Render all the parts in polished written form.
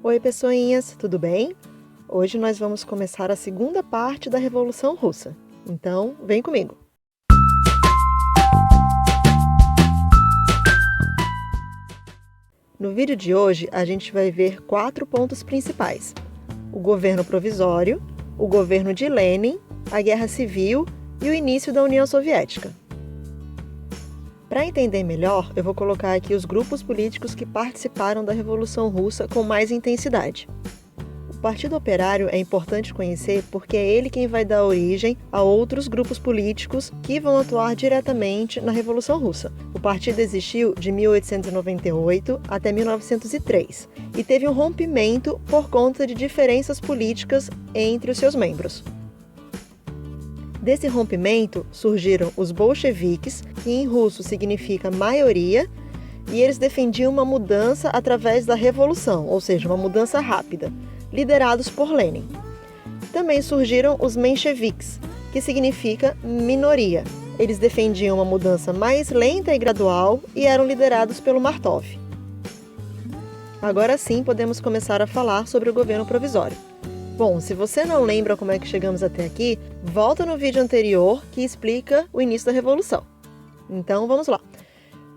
Oi, pessoinhas, tudo bem? Hoje nós vamos começar a segunda parte da Revolução Russa. Então, vem comigo! No vídeo de hoje, a gente vai ver 4 pontos principais: o governo provisório, o governo de Lenin, a Guerra Civil e o início da União Soviética. Para entender melhor, eu vou colocar aqui os grupos políticos que participaram da Revolução Russa com mais intensidade. O Partido Operário é importante conhecer porque é ele quem vai dar origem a outros grupos políticos que vão atuar diretamente na Revolução Russa. O partido existiu de 1898 até 1903 e teve um rompimento por conta de diferenças políticas entre os seus membros. Desse rompimento surgiram os bolcheviques, que em russo significa maioria, e eles defendiam uma mudança através da revolução, ou seja, uma mudança rápida, liderados por Lenin. Também surgiram os mencheviques, que significa minoria. Eles defendiam uma mudança mais lenta e gradual e eram liderados pelo Martov. Agora sim podemos começar a falar sobre o governo provisório. Bom, se você não lembra como é que chegamos até aqui, volta no vídeo anterior que explica o início da Revolução. Então, vamos lá.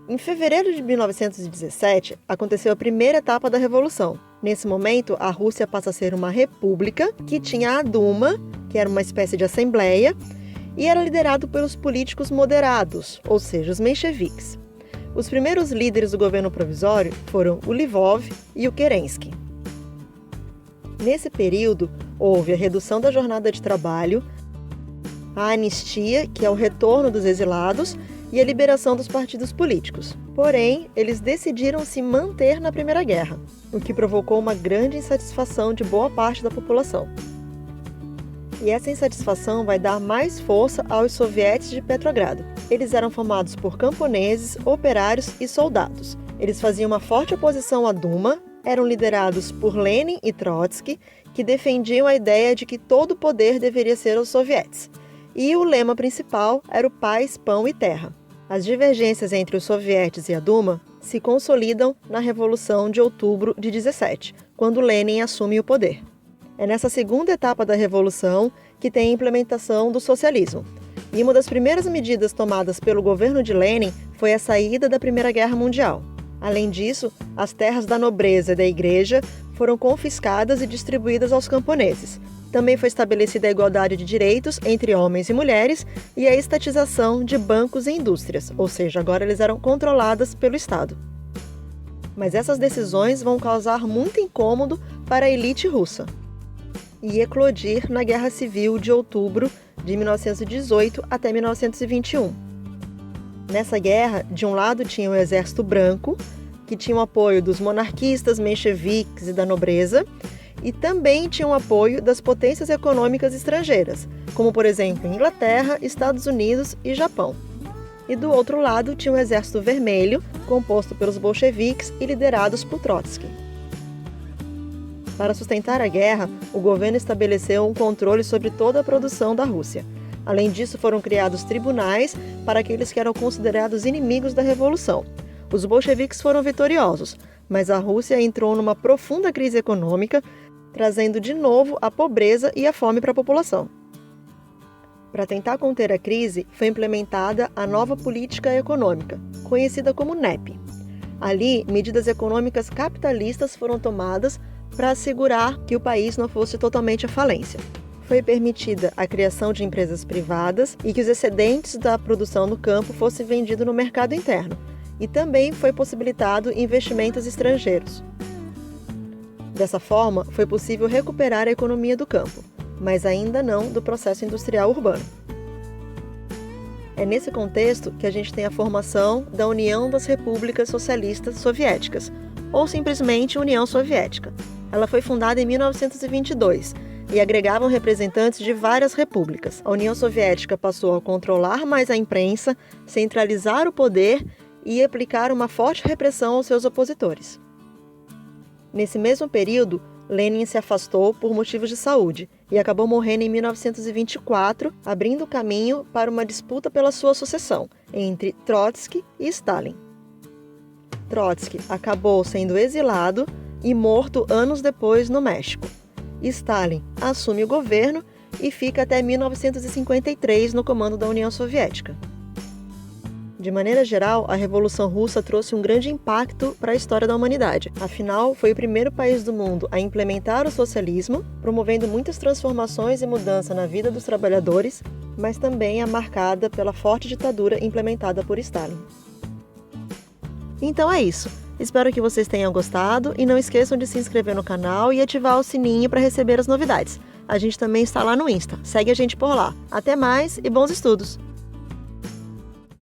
Em fevereiro de 1917, aconteceu a primeira etapa da Revolução. Nesse momento, a Rússia passa a ser uma república que tinha a Duma, que era uma espécie de assembleia, e era liderado pelos políticos moderados, ou seja, os mencheviques. Os primeiros líderes do governo provisório foram o Lvov e o Kerensky. Nesse período, houve a redução da jornada de trabalho, a anistia, que é o retorno dos exilados, e a liberação dos partidos políticos. Porém, eles decidiram se manter na Primeira Guerra, o que provocou uma grande insatisfação de boa parte da população. E essa insatisfação vai dar mais força aos sovietes de Petrogrado. Eles eram formados por camponeses, operários e soldados. Eles faziam uma forte oposição à Duma, eram liderados por Lenin e Trotsky, que defendiam a ideia de que todo o poder deveria ser aos sovietes. E o lema principal era o paz, pão e terra. As divergências entre os sovietes e a Duma se consolidam na Revolução de Outubro de 17, quando Lenin assume o poder. É nessa segunda etapa da Revolução que tem a implementação do socialismo. E uma das primeiras medidas tomadas pelo governo de Lenin foi a saída da Primeira Guerra Mundial. Além disso, as terras da nobreza e da igreja foram confiscadas e distribuídas aos camponeses. Também foi estabelecida a igualdade de direitos entre homens e mulheres e a estatização de bancos e indústrias, ou seja, agora eles eram controladas pelo Estado. Mas essas decisões vão causar muito incômodo para a elite russa e eclodir na Guerra Civil de outubro de 1918 até 1921. Nessa guerra, de um lado tinha o Exército Branco, que tinha o apoio dos monarquistas, mencheviques e da nobreza, e também tinha o apoio das potências econômicas estrangeiras, como por exemplo Inglaterra, Estados Unidos e Japão. E do outro lado tinha o Exército Vermelho, composto pelos bolcheviques e liderados por Trotsky. Para sustentar a guerra, o governo estabeleceu um controle sobre toda a produção da Rússia. Além disso, foram criados tribunais para aqueles que eram considerados inimigos da Revolução. Os bolcheviques foram vitoriosos, mas a Rússia entrou numa profunda crise econômica, trazendo de novo a pobreza e a fome para a população. Para tentar conter a crise, foi implementada a nova política econômica, conhecida como NEP. Ali, medidas econômicas capitalistas foram tomadas para assegurar que o país não fosse totalmente à falência. Foi permitida a criação de empresas privadas e que os excedentes da produção no campo fossem vendidos no mercado interno. E também foi possibilitado investimentos estrangeiros. Dessa forma, foi possível recuperar a economia do campo, mas ainda não do processo industrial urbano. É nesse contexto que a gente tem a formação da União das Repúblicas Socialistas Soviéticas, ou simplesmente União Soviética. Ela foi fundada em 1922 e agregavam representantes de várias repúblicas. A União Soviética passou a controlar mais a imprensa, centralizar o poder e aplicar uma forte repressão aos seus opositores. Nesse mesmo período, Lenin se afastou por motivos de saúde e acabou morrendo em 1924, abrindo caminho para uma disputa pela sua sucessão entre Trotsky e Stalin. Trotsky acabou sendo exilado, e morto anos depois no México. Stalin assume o governo e fica até 1953 no comando da União Soviética. De maneira geral, a Revolução Russa trouxe um grande impacto para a história da humanidade. Afinal, foi o primeiro país do mundo a implementar o socialismo, promovendo muitas transformações e mudanças na vida dos trabalhadores, mas também é marcada pela forte ditadura implementada por Stalin. Então é isso. Espero que vocês tenham gostado e não esqueçam de se inscrever no canal e ativar o sininho para receber as novidades. A gente também está lá no Insta. Segue a gente por lá. Até mais e bons estudos!